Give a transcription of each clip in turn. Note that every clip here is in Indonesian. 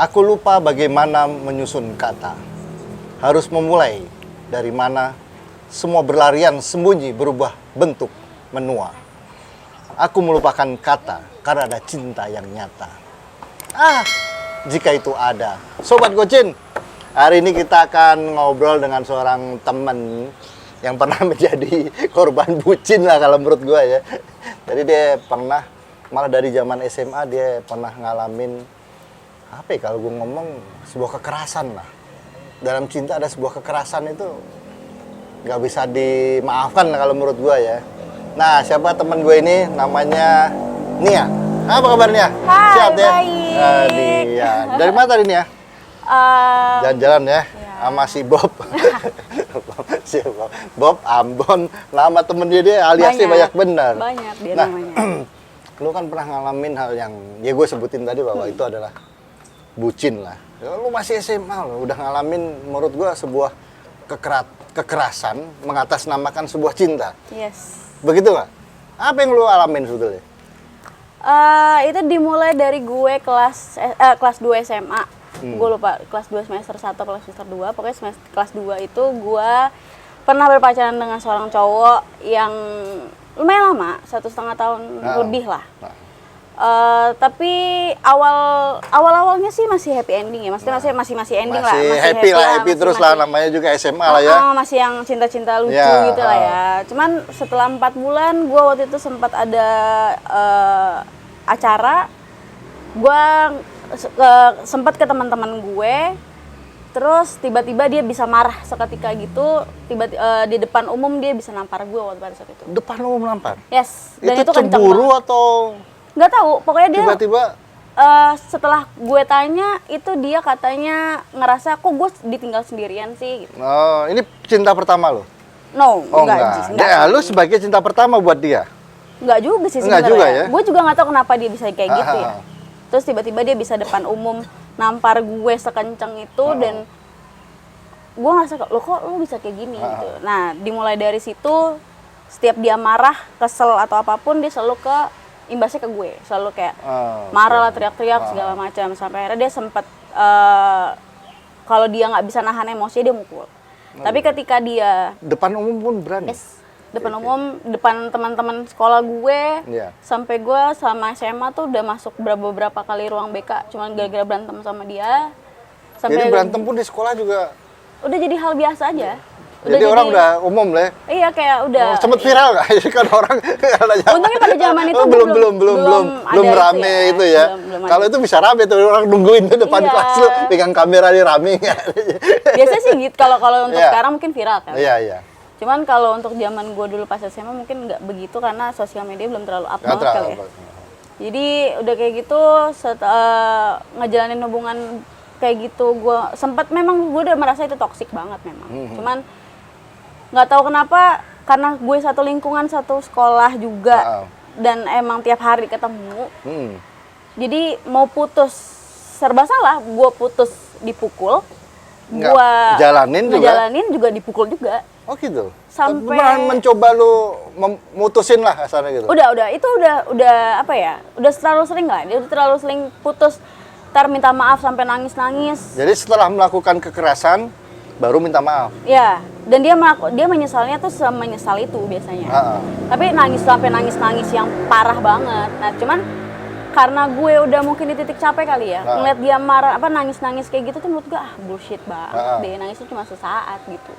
Aku lupa bagaimana menyusun kata. Harus memulai dari mana semua berlarian sembunyi berubah bentuk menua. Aku melupakan kata karena ada cinta yang nyata. Jika itu ada. Sobat Gocin, hari ini kita akan ngobrol dengan seorang teman yang pernah menjadi korban bucin lah kalau menurut gue ya. Jadi dia pernah, malah dari zaman SMA dia pernah ngalamin, apa ya kalau gue ngomong, sebuah kekerasan lah. Dalam cinta ada sebuah kekerasan itu nggak bisa dimaafkan lah kalau menurut gue ya. Nah, siapa teman gue ini? Namanya Nia. Apa kabarnya? Hai, Siap ya? baik. Dia. Dari mana tadi Nia? Jalan-jalan ya, sama si Bob. Si Bob Ambon, nama temen dia aliasnya banyak benar. Banyak dia nah, namanya. Lu kan pernah ngalamin hal yang, ya gue sebutin tadi bahwa itu adalah bucin lah. Ya, lu masih SMA lo, udah ngalamin menurut gue sebuah kekerasan mengatasnamakan sebuah cinta. Yes. Begitu nggak? Apa yang lu alamin sebetulnya? Itu dimulai dari gue kelas 2 SMA. Gue lupa kelas 2 semester 1 atau semester 2. Pokoknya kelas 2 itu gue pernah berpacaran dengan seorang cowok yang lumayan lama, 1,5 tahun lebih lah. Tapi awalnya sih masih happy ending ya, maksudnya masih ending lah, masih happy terus lah, namanya juga SMA lah ya. Masih yang cinta-cinta lucu gitu lah ya. Cuman setelah 4 bulan, gue waktu itu sempat ada acara, gue sempat ke teman-teman gue, terus tiba-tiba dia bisa marah seketika gitu, di depan umum dia bisa nampar gue waktu pada saat itu. Depan umum nampar? Yes. Dan itu cemburu atau? Nggak tahu, pokoknya dia tiba-tiba setelah gue tanya itu dia katanya ngerasa kok gue ditinggal sendirian sih gitu. Oh, ini cinta pertama lo? No, enggak. Ya, lu sebagai cinta pertama buat dia? Enggak juga sih sebenarnya. Enggak juga ya? Gue juga nggak tahu kenapa dia bisa kayak gitu ya. Terus tiba-tiba dia bisa depan umum nampar gue sekenceng itu dan gue ngerasa lo kok lu bisa kayak gini gitu. Nah, dimulai dari situ setiap dia marah, kesel atau apapun dia selalu imbasnya ke gue, selalu kayak marah lah, teriak-teriak segala macam, sampai akhirnya dia sempat kalau dia nggak bisa nahan emosi dia mukul. Tapi ketika dia depan umum pun berani. Depan umum, depan teman-teman sekolah gue, sampai gue sama SMA tuh udah masuk beberapa kali ruang BK, cuman gara-gara berantem sama dia. Jadi berantem pun di sekolah juga udah jadi hal biasa aja. Jadi orang udah umum lah. Iya, kayak udah. Sempet viral nggak? Jadi kan orang. Untungnya pada zaman itu belum rame itu ya. Kalau itu bisa rame tuh, orang nungguin tuh depan kelas lu pegang kamera di rame. Biasanya sih gitu. Kalau untuk sekarang mungkin viral kan. Iya. Cuman kalau untuk zaman gue dulu pas SMA mungkin nggak begitu karena sosial media belum terlalu up banget kali ya. Jadi udah kayak gitu, ngejalanin hubungan kayak gitu, gue udah merasa itu toksik banget memang. Cuman nggak tahu kenapa, karena gue satu lingkungan, satu sekolah juga, dan emang tiap hari ketemu. Jadi mau putus serba salah, gue putus dipukul, gue ngejalanin juga dipukul juga. Oh gitu. Sampai mencoba lu memutusin lah kasarnya gitu. Itu udah apa ya? Udah terlalu sering lah. Dia udah terlalu sering putus, ntar minta maaf sampai nangis-nangis. Jadi setelah melakukan kekerasan baru minta maaf. Ya, dan dia menyesalnya tuh menyesal itu biasanya. Tapi sampai nangis yang parah banget. Nah, cuman karena gue udah mungkin di titik capek kali ya, ngeliat dia marah nangis-nangis kayak gitu tuh menurut gue bullshit banget deh, nangis itu cuma sesaat gitu.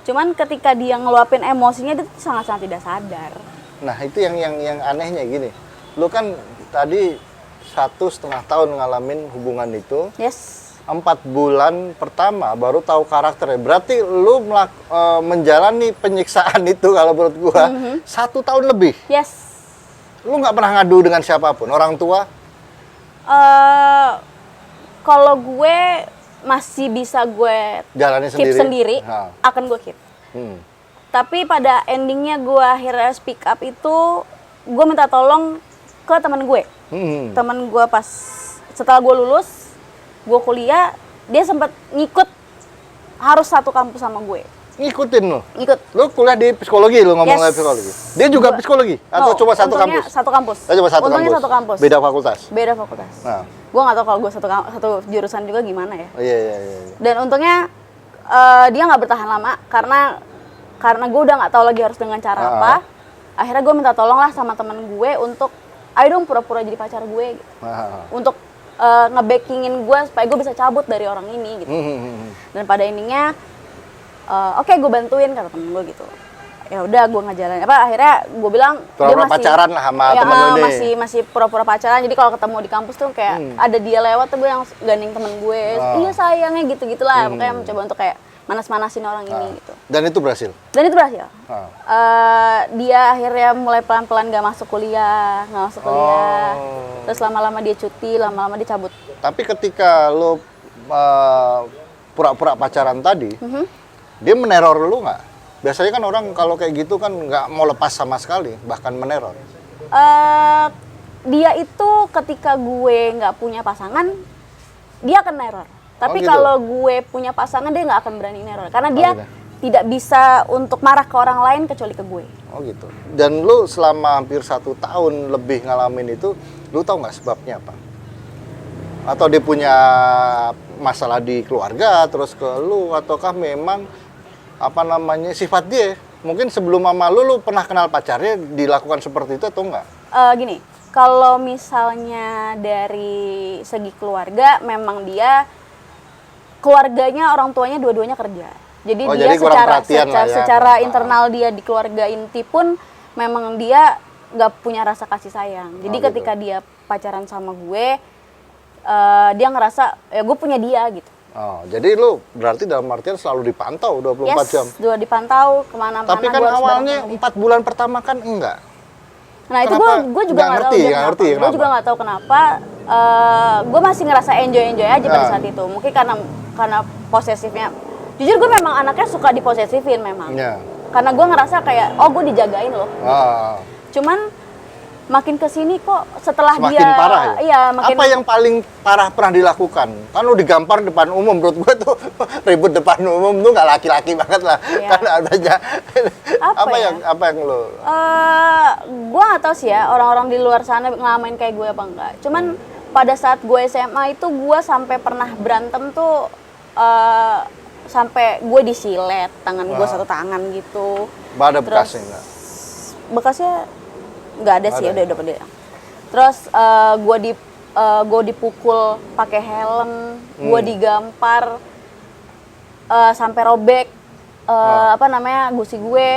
Cuman ketika dia ngeluapin emosinya dia tuh sangat-sangat tidak sadar. Nah, itu yang anehnya gini. Lu kan tadi 1,5 tahun ngalamin hubungan itu. Yes. 4 bulan pertama baru tahu karakternya. Berarti lu menjalani penyiksaan itu kalau menurut gua 1 tahun lebih. Yes. Lu nggak pernah ngadu dengan siapapun, orang tua? Kalau gue masih bisa gue jalani keep sendiri, akan gue keep. Tapi pada endingnya gue akhirnya speak up itu, gue minta tolong ke teman gue. Teman gue pas setelah gue lulus, gue kuliah, dia sempat ngikut harus satu kampus sama gue. Ngikutin lo. Ikut. Lu kuliah di psikologi, lu ngomong Yes. psikologi. Dia juga psikologi atau No, cuma satu untungnya kampus? Satu kampus. Oh, cuma satu Untungnya kampus. satu kampus. Beda fakultas. Beda fakultas. Nah. Gue nggak tahu kalau gue satu jurusan juga gimana ya. Oh, iya. Dan untungnya dia nggak bertahan lama karena gue udah nggak tahu lagi harus dengan cara apa. Akhirnya gue minta tolong lah sama temen gue untuk ayo dong pura-pura jadi pacar gue gitu. Untuk nge-backingin gue supaya gue bisa cabut dari orang ini gitu. Dan pada ininya oke, gue bantuin kata temen gue gitu. Ya udah gue ngejalanin akhirnya gue bilang Pura-pura pacaran lah sama temen lu ini. masih pura-pura pacaran. Jadi kalau ketemu di kampus tuh kayak ada dia lewat tuh gue yang gandeng temen gue. Iya sayangnya gitu-gitulah. Makanya mencoba untuk kayak manas-manasin orang ini gitu. Dan itu berhasil. Dia akhirnya mulai pelan-pelan gak masuk kuliah. Terus lama-lama dia cuti, lama-lama dia cabut. Tapi ketika lo pura-pura pacaran tadi, dia meneror lu nggak? Biasanya kan orang kalau kayak gitu kan nggak mau lepas sama sekali, bahkan meneror. Dia itu ketika gue nggak punya pasangan, dia akan neror. Tapi gitu? kalau gue punya pasangan, dia nggak akan berani neror. Karena dia gitu. tidak bisa untuk marah ke orang lain kecuali ke gue. Oh gitu. Dan lu selama hampir 1 tahun lebih ngalamin itu, lu tahu nggak sebabnya apa? Atau dia punya masalah di keluarga terus ke lu, ataukah memang sifat dia? Mungkin sebelum mama lu pernah kenal pacarnya dilakukan seperti itu atau enggak? Gini, kalau misalnya dari segi keluarga, memang dia keluarganya orang tuanya dua-duanya kerja. Jadi dia jadi kurang perhatian lah ya. secara internal dia di keluarga inti pun memang dia nggak punya rasa kasih sayang. Jadi ketika dia pacaran sama gue, dia ngerasa ya gue punya dia gitu. Oh, jadi lu berarti dalam artian selalu dipantau 24 jam? Yes, dipantau kemana-mana. Tapi kan awalnya 4 bulan pertama kan enggak? Nah itu gue juga nggak tahu ngerti. Gue juga nggak tahu kenapa. Gue masih ngerasa enjoy aja pada saat itu. Mungkin karena posesifnya. Jujur gue memang anaknya suka diposesifin memang. Ya. Karena gue ngerasa kayak gue dijagain loh. Cuman makin kesini kok setelah semakin dia parah ya? Iya, makin. Apa yang paling parah pernah dilakukan? Kan lu digampar depan umum, menurut gue tuh ribut depan umum tuh nggak laki-laki banget lah. Iya. Kan adanya apa yang lu? Gue nggak tahu sih ya orang-orang di luar sana ngalamin kayak gue apa enggak. Cuman pada saat gue SMA itu gue sampai pernah berantem tuh sampai gue disilet tangan gue satu tangan gitu. Ada bekasnya nggak? Bekasnya nggak ada sih, udah pada. Terus gue dipukul pakai helm, gue digampar sampai robek gusi gue.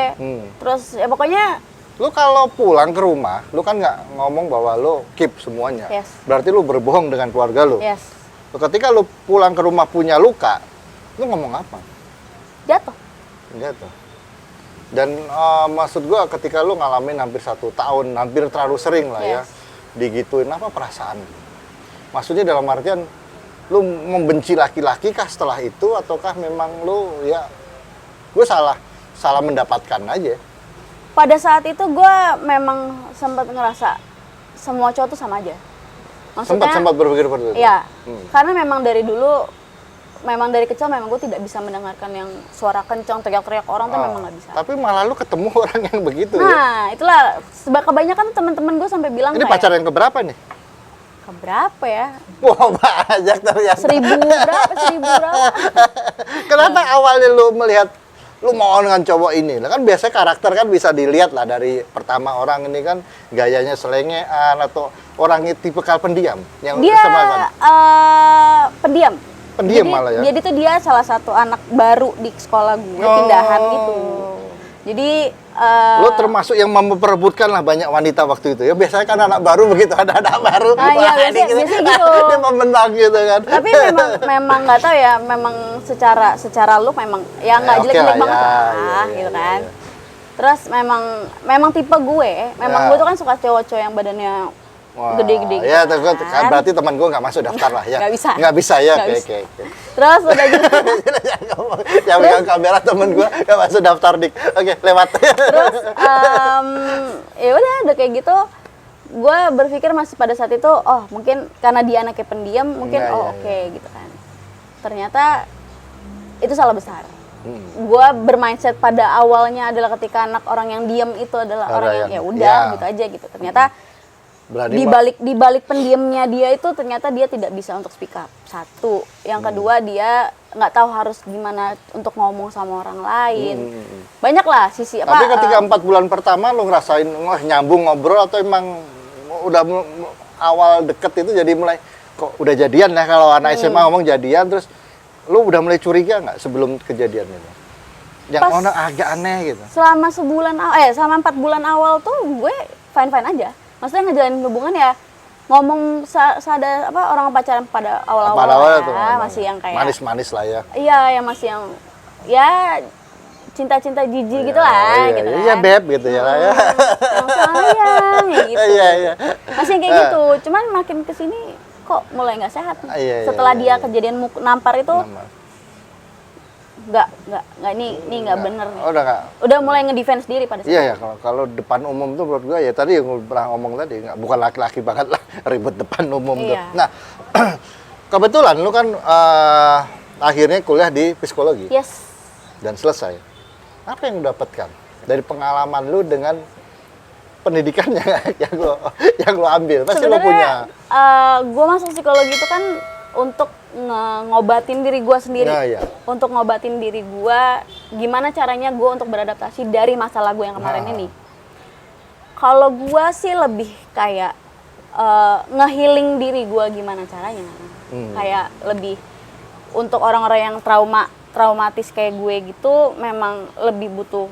Terus ya pokoknya. Lu kalau pulang ke rumah, lu kan nggak ngomong bahwa lu keep semuanya. Yes. Berarti lu berbohong dengan keluarga lu. Yes. Ketika lu pulang ke rumah punya luka, lu ngomong apa? Jatuh. Dan maksud gua ketika lu ngalamin hampir 1 tahun, hampir terlalu sering lah ya, digituin, apa perasaan? Maksudnya dalam artian, lu membenci laki-laki kah setelah itu, ataukah memang lu ya, gue salah mendapatkan aja? Pada saat itu gue memang sempat ngerasa semua cowok tuh sama aja. Maksudnya, sempat berpikir seperti itu? Iya, karena memang dari dulu, memang dari kecil memang gue tidak bisa mendengarkan yang suara kencang, teriak-teriak orang tuh memang nggak bisa. Tapi malah lu ketemu orang yang begitu ya? Nah, itulah, kebanyakan teman-teman gue sampai bilang ini pacar yang keberapa nih? Keberapa ya? Wah, banyak ternyata. 1000 berapa? Kenapa awalnya lu melihat lu mau dengan cowok ini? Kan biasanya karakter kan bisa dilihat lah dari pertama orang ini kan gayanya selengean atau orangnya tipikal pendiam yang dia pendiam. Pendiam malah ya. Jadi tuh dia salah satu anak baru di sekolah gue, pindahan gitu. Jadi lo termasuk yang memperebutkan lah banyak wanita waktu itu ya. Biasanya kan anak baru begitu, ada anak baru. Iya, biasanya gitu. Dia membentak gitu kan. Tapi memang nggak tahu ya, memang secara look memang ya nggak jelek-jelek banget lah, gitu kan. Terus memang tipe gue, gue tuh kan suka cowok-cowok yang badannya gede-gede gitu. Ya, berarti teman gue nggak masuk daftar lah ya. Nggak bisa ya. Oke. Terus udah gitu. Yang pegang kamera temen gue nggak masuk daftar dik. Oke, lewat. Terus ya udah kayak gitu. Gue berpikir masih pada saat itu, mungkin karena dia anaknya pendiam, mungkin oke gitu kan. Ternyata itu salah besar. gue bermindset pada awalnya adalah ketika anak orang yang diam itu adalah orang yang ya udah gitu aja gitu. Ternyata di balik pendiamnya dia itu ternyata dia tidak bisa untuk speak up. Satu, yang kedua dia nggak tahu harus gimana untuk ngomong sama orang lain. Banyak lah sisi apa. Tapi ketika 4 bulan pertama lo ngerasain nyambung ngobrol atau emang udah awal deket itu jadi mulai kok udah jadian ya, kalau anak SMA ngomong jadian, terus lo udah mulai curiga nggak sebelum kejadian itu? Yang orang agak aneh gitu. Selama 4 bulan awal tuh gue fine-fine aja. Maksudnya ngejalanin hubungan ya ngomong sadar apa orang pacaran pada awal-awal ya, masih yang kayak manis-manis lah ya. Iya, yang masih yang ya cinta-cinta jijik gitu lah gitu kan. Iya, beb gitu ya lah ya. Sayang ya gitu. Iya. Masih kayak gitu. Cuman makin kesini kok mulai nggak sehat. Setelah dia kejadian nampar itu nggak ini nggak bener nih. Udah mulai ngedefense diri pada saat Iya, kalau depan umum tuh menurut gue ya tadi yang gue pernah ngomong tadi, bukan laki-laki banget lah ribet depan umum tuh. Nah, kebetulan lu kan akhirnya kuliah di psikologi. Yes. Dan selesai. Apa yang lu dapatkan dari pengalaman lu dengan pendidikan yang lu ambil? Pasti lu punya. Gue masuk psikologi itu kan untuk ngobatin diri gue sendiri. Untuk ngobatin diri gue, gimana caranya gue untuk beradaptasi dari masalah gue yang kemarin ini. Kalau gue sih lebih kayak nge-healing diri gue gimana caranya. Kayak lebih untuk orang-orang yang traumatis kayak gue gitu, memang lebih butuh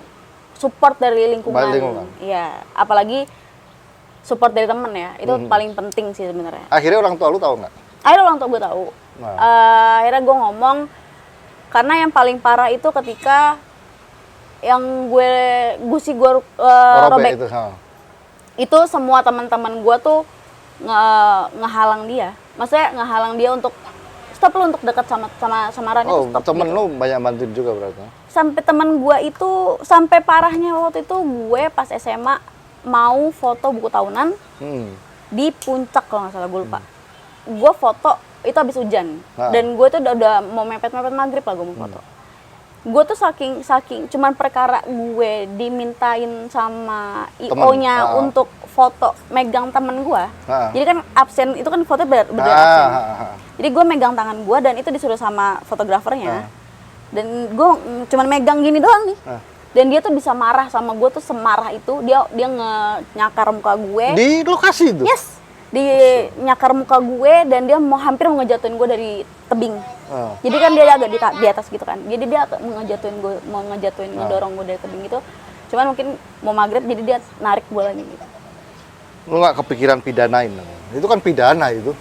support dari lingkungan. Iya, apalagi support dari temen ya, itu paling penting sih sebenarnya. Akhirnya orang tua lu tahu nggak? Akhirnya orang tua gue tahu. Akhirnya gue ngomong, karena yang paling parah itu ketika yang gusi gue robek. Itu semua teman-teman gue tuh ngehalang dia. Maksudnya ngehalang dia untuk stop lu untuk dekat sama Rani. Oh, stop, temen gitu. lu banyak bantuin juga berarti? Sampai temen gue itu, sampai parahnya waktu itu gue pas SMA mau foto buku tahunan di puncak kalau nggak salah, gue lupa. Gue foto itu habis hujan dan gue tuh udah mau mepet maghrib lah gue mau foto. Gue tuh saking cuman perkara gue dimintain sama IO-nya untuk foto megang temen gue. Jadi kan absen itu kan foto berdua absen. Jadi gue megang tangan gue dan itu disuruh sama fotografernya. Dan gue cuman megang gini doang nih. Dan dia tuh bisa marah sama gue tuh semarah itu, dia nyakar muka gue. Di lokasi itu? Yes. Di nyakar muka gue dan dia hampir mau ngejatuhin gue dari tebing. Jadi kan dia agak di atas gitu kan. Jadi dia mau ngejatuhin ngedorong gue dari tebing gitu. Cuman mungkin mau maghrib jadi dia narik gue lagi gitu. Lu nggak kepikiran pidanain? Itu kan pidana itu.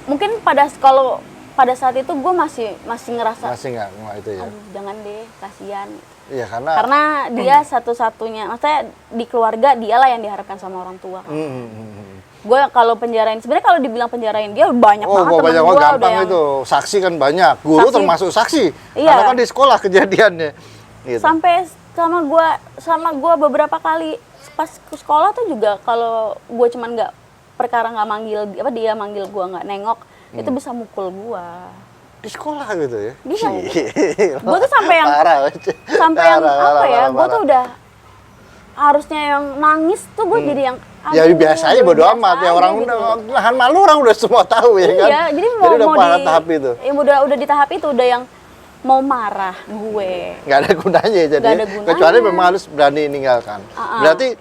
Mungkin pada saat itu gue masih ngerasa nggak itu ya. Aduh, jangan deh, kasihan. Iya, karena dia satu-satunya, maksudnya di keluarga dialah yang diharapkan sama orang tua. Gue kalau penjarain, sebenarnya kalau dibilang penjarain dia banyak banget teman gue. Gampang itu, saksi kan banyak, guru termasuk saksi. Karena kan di sekolah kejadiannya. Gitu. Sampai sama gue beberapa kali pas ke sekolah tuh juga kalau gue cuman perkara nggak manggil dia manggil gue nggak nengok, itu bisa mukul gue. Di sekolah gitu ya? Bisa. Gue tuh sampai yang apa ya? Gue tuh udah harusnya yang nangis tuh gue jadi yang ya biasa aja bodo amat ya, orang gitu. Nahan malu orang udah semua tahu ya kan. Iya, jadi udah pada tahap itu. Ya udah di tahap itu udah yang mau marah gue. Nggak ada gunanya jadi. Kecuali memang harus berani meninggalkan. Berarti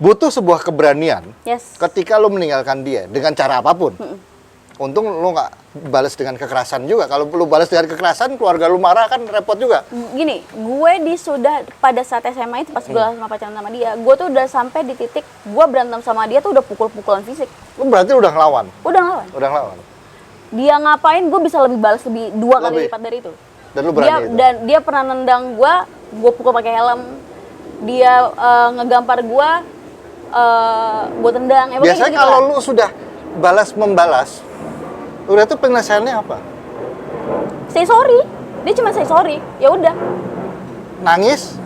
butuh sebuah keberanian. Ketika lo meninggalkan dia dengan cara apapun. Untung lo nggak balas dengan kekerasan juga. Kalau lo balas dengan kekerasan, keluarga lo marah kan repot juga. Gini, gue pada saat SMA itu pas gue sama pacaran sama dia, gue tuh udah sampai di titik gue berantem sama dia tuh udah pukul-pukulan fisik. Lo berarti udah ngelawan? Udah ngelawan. Dia ngapain, gue bisa balas lebih 2 kali lipat dari itu. Dan lo berani itu? Dan dia pernah nendang gue pukul pakai helm. Dia ngegampar gue tendang. Biasanya gitu kalau lo sudah membalas, udah tuh penyelesaiannya apa? Say sorry. Dia cuma say sorry. Ya udah. Nangis?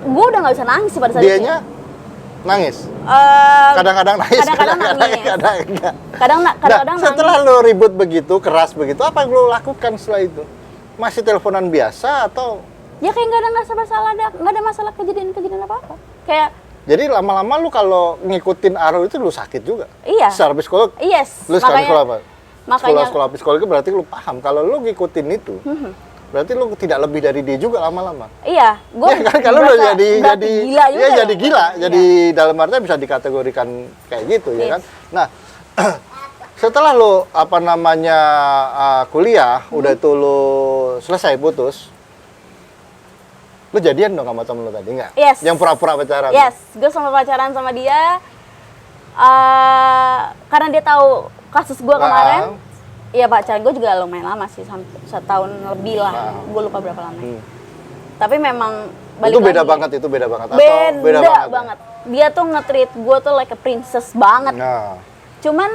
Gue udah nggak bisa nangis sih pada saat Dianya nangis? Kadang-kadang nangis. Kadang-kadang nangis. Kadang-kadang nangis. Setelah lo ribut begitu, keras begitu, apa yang lo lakukan setelah itu? masih teleponan biasa atau? Ya kayak nggak ada masalah kejadian apa-apa. Kayak Jadi lama-lama lu kalau ngikutin arus itu lu sakit juga? iya. Secara psikolog? Yes. Lu sekarang sekolah apa? Makanya Sekolah psikologi berarti lu paham. Kalau lu ngikutin itu, berarti lu tidak lebih dari dia juga lama-lama. iya, gue Ya kan kalau lu jadi gila juga. ya jadi gila, Iya. jadi dalam artinya bisa dikategorikan kayak gitu ya Yes. kan. Nah, setelah lu kuliah, udah itu lu selesai putus, lu jadian dong sama temen lu tadi enggak? Yes. Yang pura-pura pacaran. Yes, gue sama pacaran sama dia karena dia tahu kasus gue kemarin. Iya, pacaran gue juga lumayan lama sih, sampai 1 tahun lebih lah. Gue lupa berapa lama. Tapi memang balik Itu beda lagi. banget, itu beda banget. Beda banget. Dia tuh nge-treat gue tuh like a princess banget. Nah, Cuman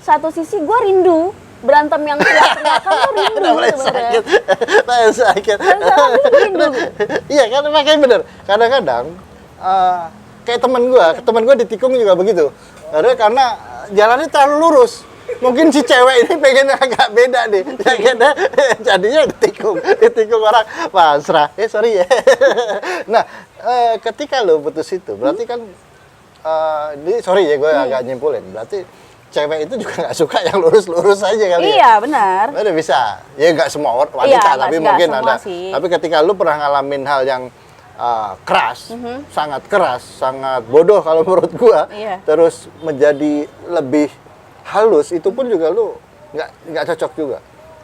satu sisi gue rindu berantem yang teriak-teriakan tuh rindu mulai sakit, mulai sakit. Rindu. Iya kan, makanya bener. Kadang-kadang kayak teman gua ditikung juga begitu. Karena jalannya terlalu lurus. Mungkin si cewek ini pengen agak beda nih. Jadinya ditikung orang pasrah. Sorry ya. Nah, ketika lo putus itu, berarti kan sorry ya gue agak nyimpulin. Berarti cewek itu juga nggak suka yang lurus-lurus aja kali ya. Iya, benar. Ada bisa. Ya nggak semua wanita, Iya, tapi nggak mungkin semua ada. sih. Tapi ketika lu pernah ngalamin hal yang keras, sangat keras, sangat bodoh kalau menurut gua, Iya. terus menjadi lebih halus, itu pun juga lu nggak cocok juga.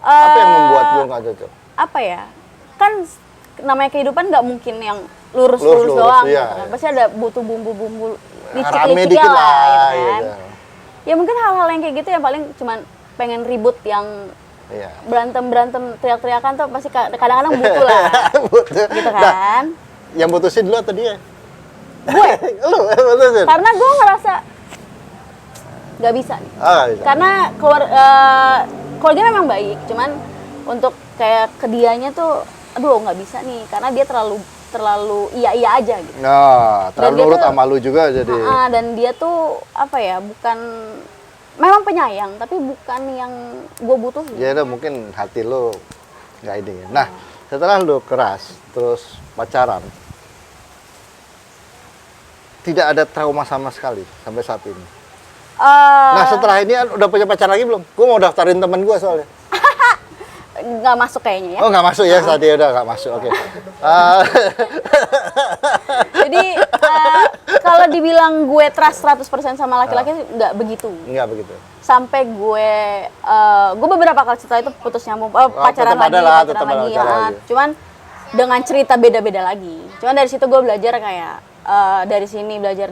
Apa yang membuat lu nggak cocok? Apa ya? Kan namanya kehidupan nggak mungkin yang lurus Lurus-lurus, doang iya, gitu kan. iya. Pasti ada butuh bumbu-bumbu Rame licik-liciknya dikit lah, lah, ya kan. gitu. Ya mungkin hal-hal yang kayak gitu yang paling cuman pengen ribut yang Iya. berantem teriak-teriakan tuh pasti kadang-kadang butuh lah. Butuh. Gitu Nah, kan. yang putusin dulu atau dia? Gue Lu yang putusin? karena gue ngerasa nggak bisa nih. Oh, nggak bisa. Karena keluarga memang baik, cuman untuk kayak ke dianya tuh aduh nggak bisa nih karena dia terlalu iya aja gitu. Nah, terlalu dia nurut tuh- sama lu juga jadi. Dan dia tuh apa ya, bukan memang penyayang tapi bukan yang gue butuhin. Ya udah, mungkin hati lu nggak ini. Nah, setelah lu keras, terus pacaran, tidak ada trauma sama sekali sampai saat ini. Nah, setelah ini udah punya pacar lagi belum? Gue mau daftarin temen gue soalnya. Nggak masuk kayaknya ya. Oh, nggak masuk ya, tadi udah nggak masuk. Oke. Jadi kalau dibilang gue trust 100% sama laki-laki nggak begitu. Nggak begitu. Sampai gue beberapa kali setelah itu putus nyambung, pacaran tetap ada lagi, lah, pacaran tetap ada lagi, pacaran ya. lagi. Cuman dengan cerita beda-beda lagi. Cuman dari situ gue belajar kayak dari sini belajar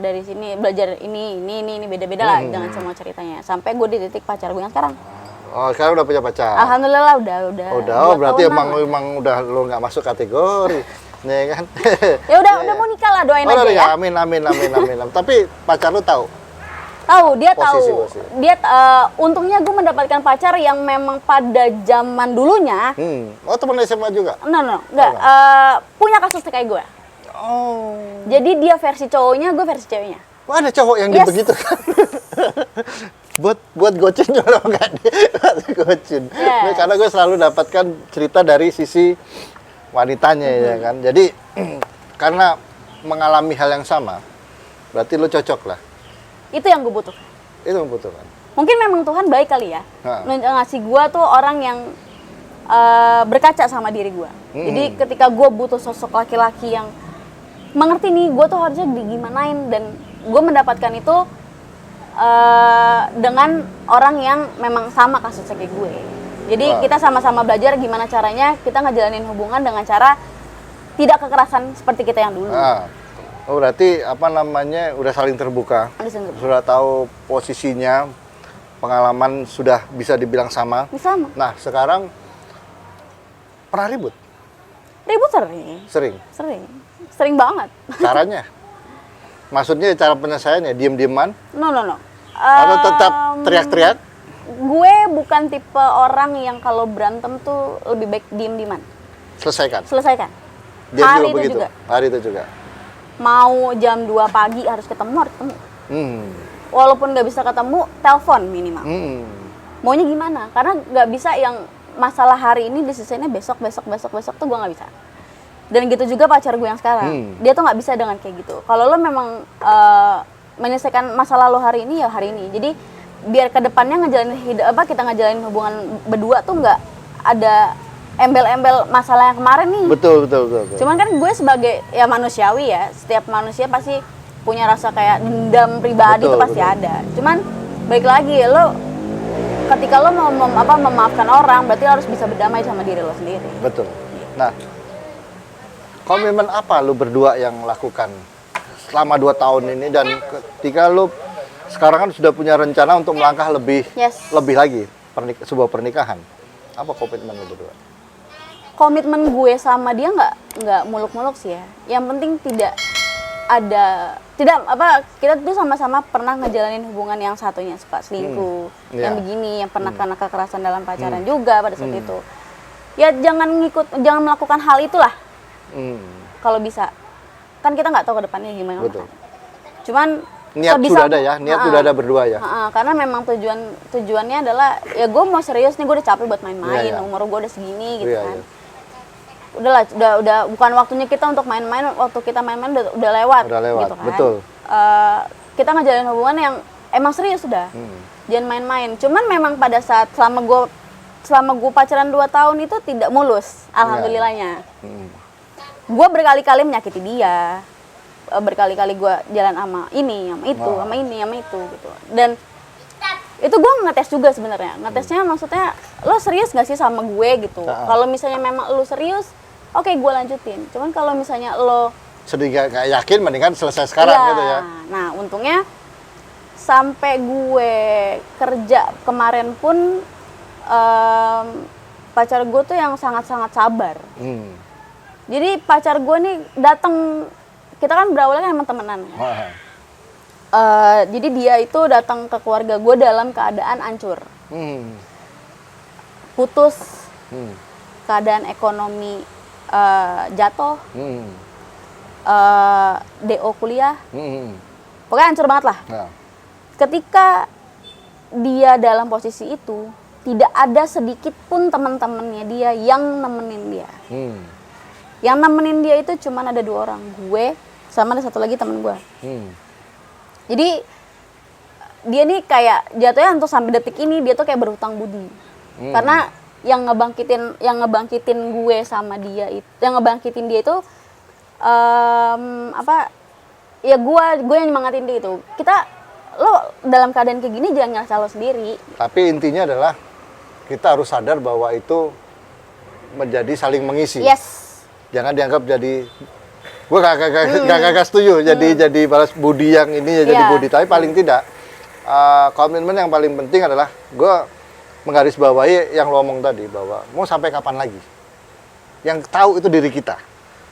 ini beda-beda lah dengan semua ceritanya. Sampai gue di titik pacar gue yang sekarang. Oh, sekarang udah punya pacar. Alhamdulillah udah. Oh, berarti 2 tahunan lah. emang udah lu nggak masuk kategori, ya kan? Ya udah mau nikah lah, doain aja ya. Amin. Tapi pacar lu tahu? Tahu, dia Posisi. tahu. Dia untungnya gue mendapatkan pacar yang memang pada zaman dulunya. Oh, teman SMA juga? No, enggak. Punya kasus kayak gue. Oh. Jadi dia versi cowoknya, gue versi ceweknya. Oh, ada cowok yang Yes. begitu kan? buat gocin juga enggak dia? Gocin. Yes. Nah, karena gue selalu dapatkan cerita dari sisi wanitanya ya kan. Jadi karena mengalami hal yang sama, berarti lu cocok lah. Itu yang gue butuh. Itu membutuhkan. Mungkin memang Tuhan baik kali ya. Ha. Ngasih gue tuh orang yang berkaca sama diri gue. Jadi ketika gue butuh sosok laki-laki yang mengerti nih, gue tuh harusnya digimanain, dan gue mendapatkan itu dengan orang yang memang sama kasusnya kayak gue. Jadi Wah. kita sama-sama belajar gimana caranya kita ngejalanin hubungan dengan cara tidak kekerasan seperti kita yang dulu. Nah, oh berarti udah saling terbuka, Ada sendiri. sudah tahu posisinya, pengalaman sudah bisa dibilang sama. Sama. Nah, sekarang pernah ribut? Ribut sering. Sering. Sering banget. Caranya? Maksudnya cara penyelesaiannya diem-dieman No. atau tetap teriak-teriak? Gue bukan tipe orang yang kalau berantem tuh lebih baik diem-dieman. Selesaikan. Selesaikan. Dia Hari juga itu begitu. juga. Hari itu juga. Mau jam 2 pagi harus ketemu, harus ketemu. Walaupun nggak bisa ketemu, telepon minimal. Maunya gimana? Karena nggak bisa yang masalah hari ini diselesainnya besok tuh gue nggak bisa. Dan gitu juga pacar gue yang sekarang, dia tuh nggak bisa dengan kayak gitu. Kalau lo memang menyelesaikan masalah lo hari ini ya hari ini. Jadi biar kedepannya kita ngejalanin hubungan berdua tuh nggak ada embel-embel masalah yang kemarin nih. Betul. Cuman kan gue sebagai ya manusiawi ya, setiap manusia pasti punya rasa kayak dendam pribadi tuh pasti ada. Cuman baik lagi lo ketika lo mau memaafkan orang, berarti lo harus bisa berdamai sama diri lo sendiri. Betul. Nah, komitmen apa lo berdua yang lakukan selama 2 tahun ini, dan ketika lo sekarang kan sudah punya rencana untuk melangkah lebih lagi sebuah pernikahan, apa komitmen lo berdua? Komitmen gue sama dia nggak muluk-muluk sih ya. Yang penting kita tuh sama-sama pernah ngejalanin hubungan yang satunya suka selingkuh, yang begini, yang pernah kena kekerasan dalam pacaran juga pada saat itu. Ya jangan melakukan hal itulah. Kalau bisa, kan kita nggak tahu ke depannya gimana. Betul. Cuman niat sudah ada ya, sudah ada berdua ya. Karena memang tujuannya adalah ya gue mau serius nih, gue udah capek buat main-main, umur gue udah segini gitu kan. Udahlah, udah bukan waktunya kita untuk main-main. Waktu kita main-main udah lewat gitu kan. Betul. Kita ngejalanin hubungan yang emang serius sudah. Jangan main-main. Cuman memang pada saat selama gue pacaran 2 tahun itu tidak mulus, alhamdulillahnya. Gue berkali-kali menyakiti dia. Berkali-kali gue jalan sama ini, sama itu, sama ini, sama itu gitu. Dan itu gue ngetes juga sebenarnya. Ngetesnya maksudnya lo serius gak sih sama gue gitu. Kalau misalnya memang lo serius, oke, gue lanjutin. Cuman kalau misalnya lo sedih gak yakin, mendingan selesai sekarang gitu ya. Nah, untungnya sampai gue kerja kemarin pun pacar gue tuh yang sangat-sangat sabar. Jadi pacar gue nih datang, kita kan berawalnya kan emang temenan. Jadi dia itu datang ke keluarga gue dalam keadaan hancur, putus, keadaan ekonomi jatuh, DO kuliah, pokoknya hancur banget lah. Ketika dia dalam posisi itu, tidak ada sedikit pun teman-temannya dia yang nemenin dia. Yang nemenin dia itu cuma ada 2 orang, gue sama ada 1 lagi teman gue. Jadi dia nih kayak jatuhnya untuk sampai detik ini dia tuh kayak berhutang budi. Karena yang ngebangkitin gue sama dia itu, yang ngebangkitin dia itu ya gue yang nyemangatin dia itu. Lo dalam keadaan kayak gini jangan ngerasa lo sendiri. Tapi intinya adalah kita harus sadar bahwa itu menjadi saling mengisi. Jangan dianggap jadi, gue gak setuju jadi balas budi yang ini jadi budi. Tapi paling tidak komitmen yang paling penting adalah gue menggarisbawahi yang lo ngomong tadi, bahwa mau sampai kapan lagi. Yang tahu itu diri kita.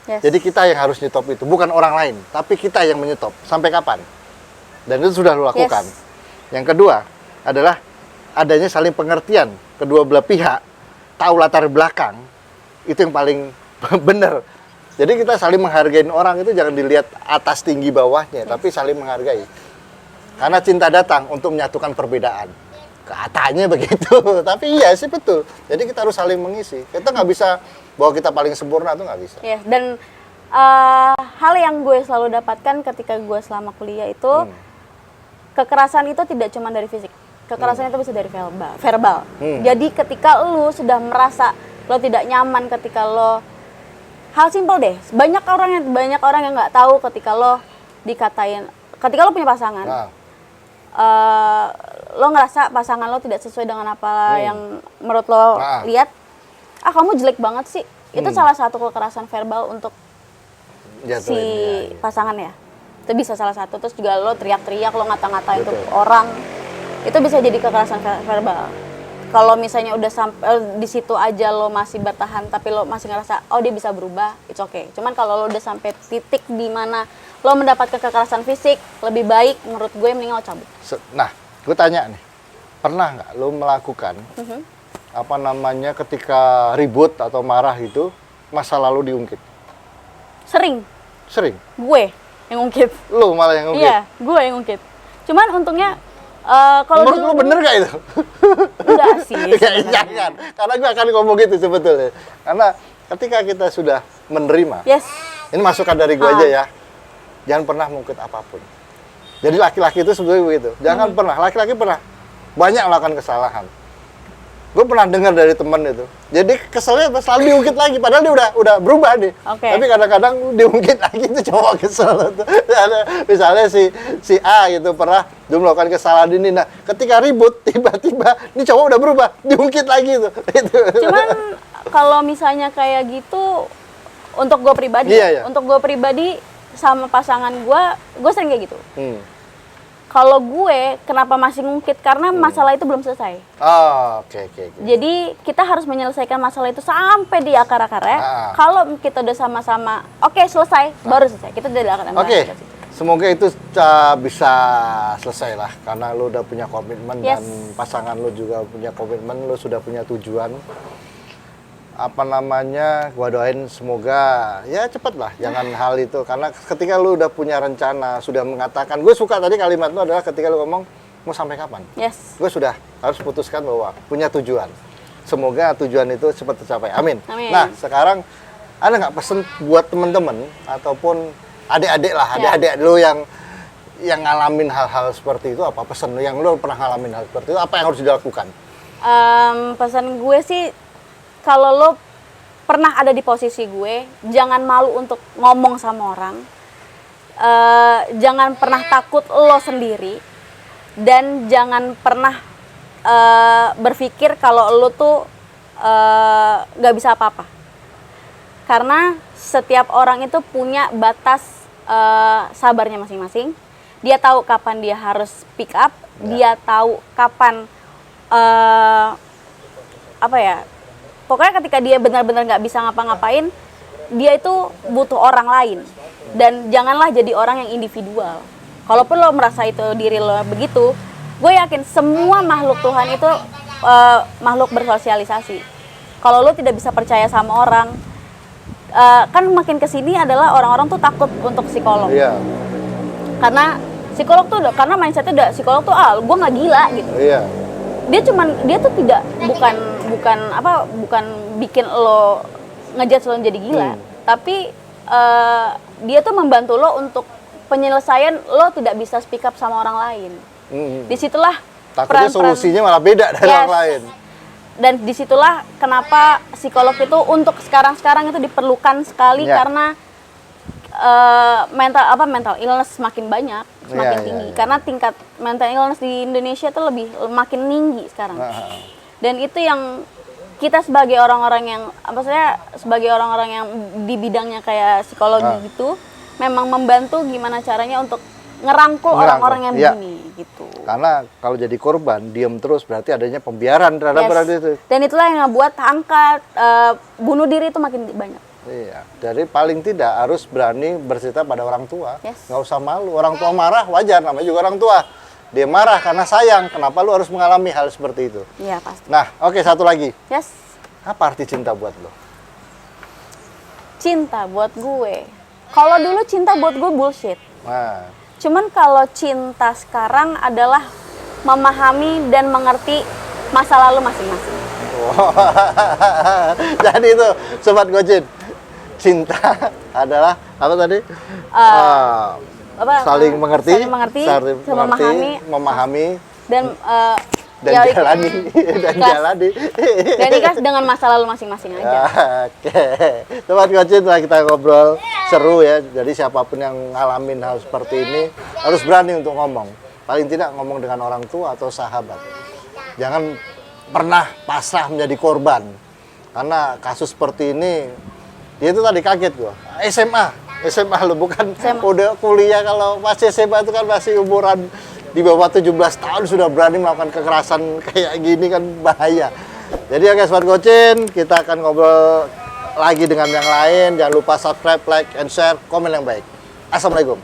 Jadi kita yang harus nyetop itu, bukan orang lain, tapi kita yang menyetop. Sampai kapan? Dan itu sudah lo lakukan. Yang kedua adalah adanya saling pengertian, kedua belah pihak tahu latar belakang, itu yang paling benar. Jadi kita saling menghargai orang itu, jangan dilihat atas tinggi bawahnya, tapi saling menghargai. Karena cinta datang untuk menyatukan perbedaan. Katanya begitu, tapi iya sih betul. Jadi kita harus saling mengisi. Kita nggak bisa bahwa kita paling sempurna, itu nggak bisa. Dan hal yang gue selalu dapatkan ketika gue selama kuliah itu, kekerasan itu tidak cuma dari fisik. Kekerasan itu bisa dari verbal. Jadi ketika lu sudah merasa lo tidak nyaman, ketika lo hal simpel deh, banyak orang yang nggak tahu ketika lo dikatain, ketika lo punya pasangan, lo ngerasa pasangan lo tidak sesuai dengan apa yang menurut lo lihat, kamu jelek banget sih, itu salah satu kekerasan verbal untuk si pasangan ya. Itu bisa salah satu. Terus juga lo teriak-teriak, lo ngata-ngatain tuh orang, itu bisa jadi kekerasan verbal. Kalau misalnya udah sampai di situ aja lo masih bertahan, tapi lo masih ngerasa oh dia bisa berubah, it's okay. Cuman kalau lo udah sampai titik di mana lo mendapatkan kekerasan fisik, lebih baik menurut gue mending lo cabut. Nah, gue tanya nih, pernah nggak lo melakukan apa namanya ketika ribut atau marah itu masa lalu diungkit? Sering. Sering? Gue yang ngungkit. Lo malah yang ngungkit? Iya, gue yang ngungkit. Cuman untungnya Kalau Menurut dulu lu bener gak itu? enggak sih. Kayak jangan, karena gue akan ngomong gitu sebetulnya. Karena ketika kita sudah menerima, Yes. ini masukan dari gue aja ya, jangan pernah mengungkit apapun. Jadi laki-laki itu sebetulnya begitu, jangan pernah, laki-laki pernah banyak melakukan kesalahan. Gue pernah dengar dari temen itu, jadi keselnya selalu diungkit lagi, padahal dia udah berubah nih. Oke. Tapi kadang-kadang diungkit lagi itu cowok kesel tuh. Misalnya si A gitu pernah dia melakukan kesalahan ini, nah ketika ribut tiba-tiba ini cowok udah berubah, diungkit lagi tuh. Cuman kalau misalnya kayak gitu, untuk gue pribadi, Iya, iya. untuk gue pribadi sama pasangan gue sering kayak gitu. Hmm. Kalau gue kenapa masih ngungkit karena masalah itu belum selesai. Oh, oke. Jadi kita harus menyelesaikan masalah itu sampai di akar-akarnya. Ah. Kalau kita udah sama-sama oke selesai, baru selesai. Kita tidak akan Oke, bahas itu. semoga itu bisa selesai lah karena lu udah punya komitmen Yes. dan pasangan lu juga punya komitmen, lu sudah punya tujuan. Apa namanya? Gua doain semoga ya cepet lah, jangan hal itu karena ketika lu udah punya rencana, sudah mengatakan, gue suka tadi kalimat lu adalah ketika lu ngomong mau sampai kapan? Yes. Gue sudah harus putuskan bahwa punya tujuan. Semoga tujuan itu cepat tercapai. Amin. Amin. Nah, sekarang ada nggak pesen buat temen-temen ataupun adik-adik lah, adik-adik lu yang ngalamin hal-hal seperti itu, apa pesan lu yang lu pernah ngalamin hal seperti itu, apa yang harus dilakukan? Pesan gue sih, kalau lo pernah ada di posisi gue, jangan malu untuk ngomong sama orang. Jangan pernah takut lo sendiri. Dan jangan pernah berpikir kalau lo tuh gak bisa apa-apa. Karena setiap orang itu punya batas sabarnya masing-masing. Dia tahu kapan dia harus pick up. Dia tahu kapan pokoknya ketika dia benar-benar nggak bisa ngapa-ngapain, dia itu butuh orang lain. Dan janganlah jadi orang yang individual. Kalaupun lo merasa itu diri lo begitu, gue yakin semua makhluk Tuhan itu makhluk bersosialisasi. Kalau lo tidak bisa percaya sama orang, kan makin kesini adalah orang-orang tuh takut untuk psikolog. Iya. Karena psikolog tuh, karena mindsetnya udah psikolog tuh, gue nggak gila gitu. Iya. Dia tuh tidak bukan bikin lo ngejudge lo jadi gila, tapi dia tuh membantu lo untuk penyelesaian lo tidak bisa speak up sama orang lain. Disitulah Takutnya solusinya malah beda dari orang lain. Dan disitulah kenapa psikolog itu untuk sekarang itu diperlukan sekali karena mental illness semakin banyak, semakin tinggi. Karena tingkat mental illness di Indonesia itu makin tinggi sekarang. Dan itu yang kita sebagai orang-orang yang sebagai orang-orang yang di bidangnya kayak psikologi gitu, memang membantu gimana caranya untuk ngerangkul orang-orang yang begini gitu. Karena kalau jadi korban diam terus berarti adanya pembiaran terhadap orang itu. Dan itulah yang ngebuat angka bunuh diri itu makin banyak. Iya, jadi paling tidak harus berani bercerita pada orang tua. Yes. Nggak usah malu. Orang tua marah wajar, namanya juga orang tua. Dia marah karena sayang. Kenapa lu harus mengalami hal seperti itu? Iya pasti. Nah, oke, satu lagi. Yes. Apa arti cinta buat lo? Cinta buat gue. Kalau dulu cinta buat gue bullshit. Nah, Cuman kalau cinta sekarang adalah memahami dan mengerti masa lalu masing-masing. jadi itu sobat Gojin, cinta adalah apa tadi? Saling mengerti, memahami, dan jalani, dan ikhlas dengan masa lalu masing-masing aja. Oke, sobat Gojin, setelah kita ngobrol seru ya. Jadi siapapun yang ngalamin hal seperti ini harus berani untuk ngomong. Paling tidak ngomong dengan orang tua atau sahabat. Jangan pernah pasrah menjadi korban. Karena kasus seperti ini, dia itu tadi kaget gua. SMA lo bukan SMA. Udah kuliah. Kalau masih SMA itu kan masih umuran di bawah 17 tahun sudah berani melakukan kekerasan kayak gini, kan bahaya. Jadi ya guys, Sobat Gojin, kita akan ngobrol lagi dengan yang lain. Jangan lupa subscribe, like, and share, komen yang baik. Assalamualaikum.